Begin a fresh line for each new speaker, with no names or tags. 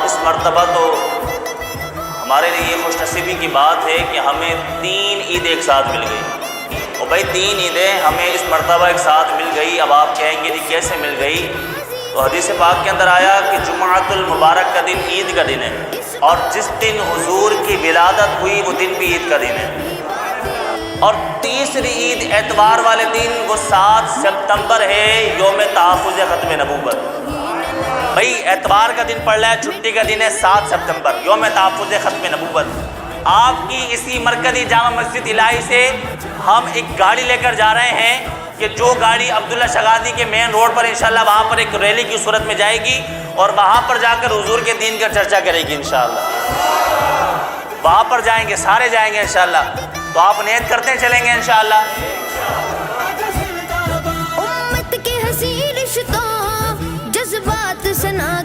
اس مرتبہ تو ہمارے لیے یہ خوش نصیبی کی بات ہے کہ ہمیں 3 عید ایک ساتھ مل گئی. اور بھائی 3 عیدیں ہمیں اس مرتبہ ایک ساتھ مل گئی. اب آپ کہیں گے کہ کیسے مل گئی؟ تو حدیث پاک کے اندر آیا کہ جمعۃ المبارک کا دن عید کا دن ہے، اور جس دن حضور کی ولادت ہوئی وہ دن بھی عید کا دن ہے. اور تیسری عید اتوار والے دن وہ 7 ستمبر ہے، یوم تحفظ ختم نبوت. بھائی اتوار کا دن پڑ رہا ہے، چھٹی کا دن ہے 7 ستمبر، یوم تحفظ ختم نبوت. آپ کی اسی مرکزی جامع مسجد الہی سے ہم ایک گاڑی لے کر جا رہے ہیں کہ جو گاڑی عبداللہ شغادی کے مین روڈ پر انشاءاللہ وہاں پر ایک ریلی کی صورت میں جائے گی، اور وہاں پر جا کر حضور کے دین کا چرچا کرے گی انشاءاللہ. وہاں پر جائیں گے، سارے جائیں گے انشاءاللہ. تو آپ نیت کرتے چلیں گے انشاءاللہ.
امت کے حسین رشتوں جذبات سے نہ